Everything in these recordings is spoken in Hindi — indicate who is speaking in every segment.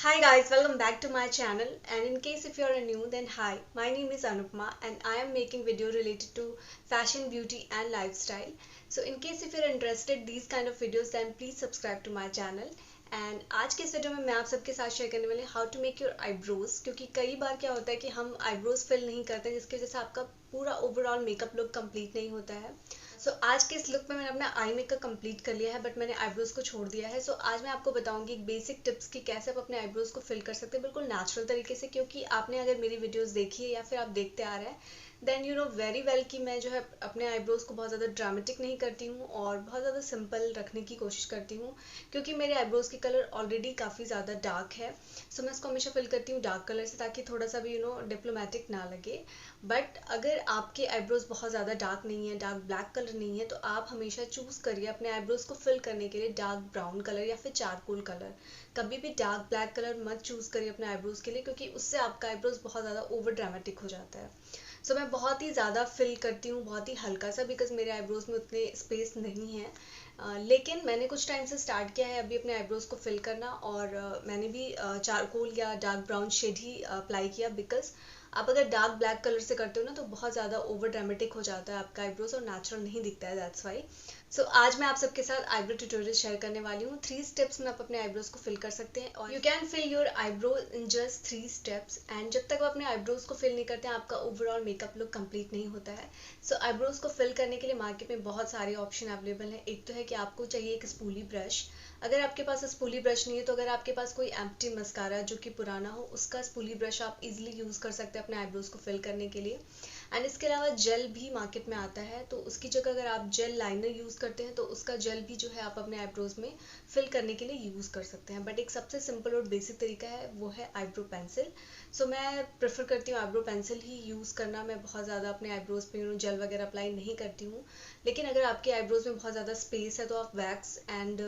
Speaker 1: Hi guys, welcome back to my channel, and in case if you are new, then hi, my name is Anupama and I am making video related to fashion, beauty and lifestyle. So in case if you are interested these kind of videos, then please subscribe to my channel. And आज के इस वीडियो में मैं आप सबके साथ शेयर करने वाली how to make your eyebrows, क्योंकि कई बार क्या होता है कि हम आईब्रोज फिल नहीं करते जिसकी वजह से आपका पूरा ओवरऑल मेकअप लुक कंप्लीट नहीं होता है। सो आज के इस लुक में मैंने अपना आई मेकअप कंप्लीट कर लिया है, बट मैंने आईब्रोज को छोड़ दिया है। सो आज मैं आपको बताऊंगी बेसिक टिप्स कि कैसे आप अपने आईब्रोज को फिल कर सकते हैं बिल्कुल नेचुरल तरीके से, क्योंकि आपने अगर मेरी वीडियोस देखी है या फिर आप देखते आ रहे हैं then you know very well कि मैं जो है अपने आईब्रोज को बहुत ज़्यादा ड्रामेटिक नहीं करती हूँ और बहुत ज़्यादा सिंपल रखने की कोशिश करती हूँ, क्योंकि मेरे आईब्रोज की कलर ऑलरेडी काफ़ी ज़्यादा डार्क है। सो मैं इसको हमेशा फिल करती हूँ डार्क कलर से, ताकि थोड़ा सा भी डिप्लोमेटिक ना लगे। बट अगर आपके आईब्रोज बहुत ज़्यादा डार्क नहीं है, डार्क ब्लैक कलर नहीं है, तो आप हमेशा चूज़ करिए अपने आईब्रोज को फिल करने के लिए डार्क ब्राउन कलर या फिर चारकोल कलर। कभी भी डार्क ब्लैक कलर मत चूज़ करिए अपने आईब्रोज के लिए, क्योंकि उससे आपका आईब्रोज बहुत ज़्यादा ओवर ड्रामेटिक हो जाता है। सो मैं बहुत ही ज़्यादा फिल करती हूँ, बहुत ही हल्का सा, बिकॉज मेरे आईब्रोज में उतने स्पेस नहीं है। लेकिन मैंने कुछ टाइम से स्टार्ट किया है अभी अपने आईब्रोज को फिल करना, और मैंने भी चारकोल या डार्क ब्राउन शेड ही अप्लाई किया, बिकॉज आप अगर डार्क ब्लैक कलर से करते हो ना तो बहुत ज़्यादा ओवर ड्रामेटिक हो जाता है आपका आईब्रोज और नेचुरल नहीं दिखता है, दैट्स वाई। सो आज मैं आप सबके साथ आईब्रो ट्यूटोरियल शेयर करने वाली हूँ। 3 स्टेप्स में आप अपने आईब्रोज को फिल कर सकते हैं, और you can fill your eyebrow in just 3 steps. And जब तक आप अपने आईब्रोज को फिल नहीं करते हैं आपका ओवरऑल मेकअप लुक कंप्लीट नहीं होता है। सो आईब्रोज को फिल करने के लिए मार्केट में बहुत सारे ऑप्शन अवेलेबल हैं। एक तो है कि आपको चाहिए एक स्पूली ब्रश। अगर आपके पास स्पूली ब्रश नहीं है तो अगर आपके पास कोई एम्प्टी मस्कारा जो कि पुराना हो, उसका स्पूली ब्रश आप इजीली यूज़ कर सकते हैं अपने आईब्रोज को फिल करने के लिए। एंड इसके अलावा जेल भी मार्केट में आता है, तो उसकी जगह अगर आप जेल लाइनर यूज़ करते हैं तो उसका जेल भी जो है आप अपने आईब्रोज में फिल करने के लिए यूज़ कर सकते हैं। बट एक सबसे सिंपल और बेसिक तरीका है, वो है आईब्रो पेंसिल। सो मैं प्रेफर करती हूँ आईब्रो पेंसिल ही यूज़ करना। मैं बहुत ज़्यादा अपने आईब्रोज पे जेल वगैरह अप्लाई नहीं करती हूँ। लेकिन अगर आपके आईब्रोज में बहुत ज़्यादा स्पेस है तो आप वैक्स एंड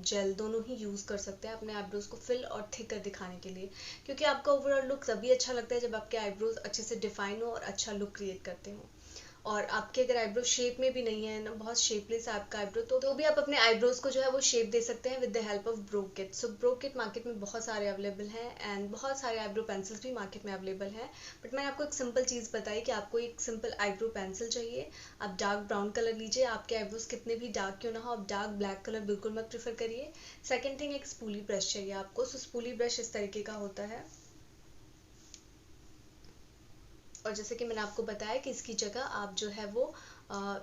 Speaker 1: जेल दोनों ही यूज़ कर सकते हैं अपने आईब्रोज को फिल और थिक कर दिखाने के लिए, क्योंकि आपका ओवरऑल लुक तभी अच्छा लगता है जब आपके आईब्रोज अच्छे से डिफाइन हो और अच्छा लुक क्रिएट करते हो। और आपके अगर आईब्रो शेप में भी नहीं है ना, बहुत शेपलेस है आपका आईब्रो, तो भी आप अपने आईब्रोज को जो है वो शेप दे सकते हैं with the help of bro kit. So bro kit market में बहुत सारे अवेलेबल हैं एंड बहुत सारे आईब्रो पेंसिल्स भी मार्केट में अवेलेबल हैं। बट मैंने आपको एक सिंपल चीज़ बताई कि आपको एक सिंपल आईब्रो पेंसिल चाहिए। आप डार्क ब्राउन कलर लीजिए, आपके आईब्रोज कितने भी डार्क क्यों ना हो, आप डार्क ब्लैक कलर बिल्कुल मत प्रेफर करिए। सेकेंड थिंग, एक स्पूली ब्रश चाहिए आपको। सो स्पूली ब्रश इस तरीके का होता है, और जैसे कि मैंने आपको बताया कि इसकी जगह आप जो है वो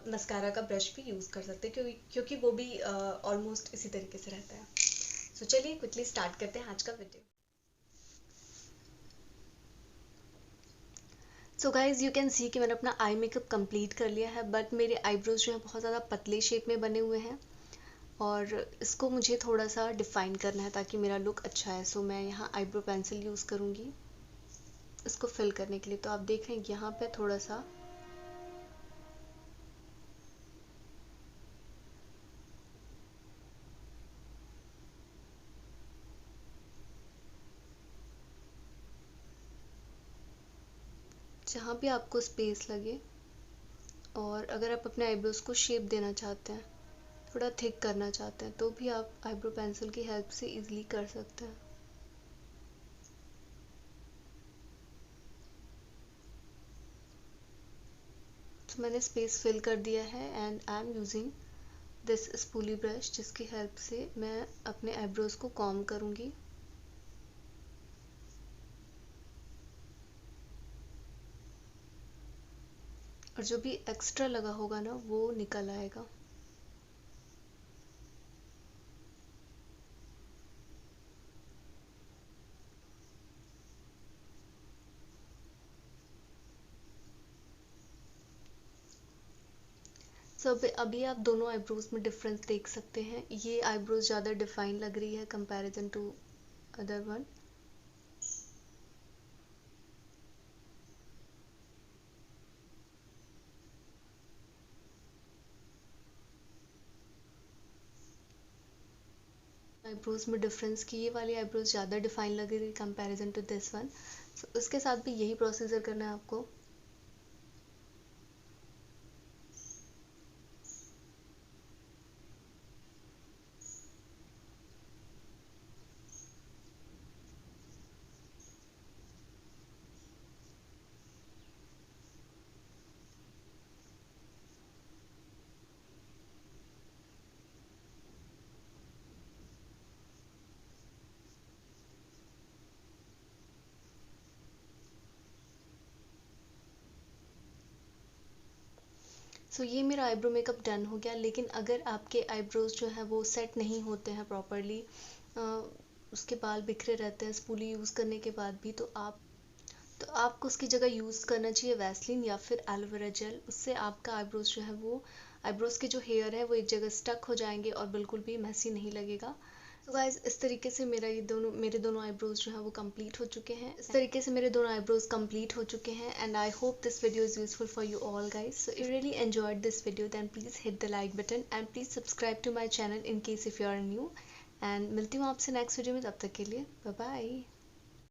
Speaker 1: मस्कारा का ब्रश भी यूज़ कर सकते हैं, क्योंकि वो भी ऑलमोस्ट इसी तरीके से रहता है। सो चलिए क्विकली स्टार्ट करते हैं आज का video. So guys you can see कि मैंने अपना आई मेकअप कंप्लीट कर लिया है, बट मेरे आईब्रोज जो है बहुत ज़्यादा पतले शेप में बने हुए हैं और इसको मुझे थोड़ा सा डिफाइन करना है ताकि मेरा लुक अच्छा है। सो मैं यहाँ आईब्रो पेंसिल यूज़ करूँगी इसको फिल करने के लिए। तो आप देख रहे हैं यहाँ पे थोड़ा सा जहाँ भी आपको स्पेस लगे, और अगर आप अपने आईब्रोज को शेप देना चाहते हैं, थोड़ा थिक करना चाहते हैं, तो भी आप आईब्रो पेंसिल की हेल्प से इजीली कर सकते हैं। तो मैंने स्पेस फिल कर दिया है and I am using this spoolie brush, जिसकी हेल्प से मैं अपने आईब्रोज को कॉम्ब करूँगी। और जो भी एक्स्ट्रा लगा होगा ना वो निकल आएगा। सो अभी आप दोनों आईब्रोज में डिफरेंस देख सकते हैं। ये आईब्रोज ज़्यादा डिफाइन लग रही है comparison to other one. Eyebrows में डिफरेंस की ये वाली आईब्रोज ज़्यादा डिफाइन लग रही है comparison to this one. So इसके साथ भी यही प्रोसीजर करना है आपको। सो ये मेरा आईब्रो मेकअप डन हो गया। लेकिन अगर आपके आईब्रोज जो है वो सेट नहीं होते हैं प्रॉपरली, उसके बाल बिखरे रहते हैं स्पूली यूज़ करने के बाद भी, तो आपको उसकी जगह यूज़ करना चाहिए वैसलीन या फिर एलोवेरा जेल। उससे आपका आईब्रोज जो है वो, आईब्रोज के जो हेयर है वो एक जगह स्टक हो जाएंगे और बिल्कुल भी मैसी नहीं लगेगा। तो गाइज इस तरीके से मेरे दोनों आईब्रोज जो है वो कंप्लीट हो चुके हैं। इस तरीके से मेरे दोनों आईब्रोज कंप्लीट हो चुके हैं and I hope this video is useful for you all guys. So if you really enjoyed this video then please hit the like button and please subscribe to my channel in case if you are new. And मिलती हूँ आपसे नेक्स्ट वीडियो में, तब तक के लिए बाय बाय।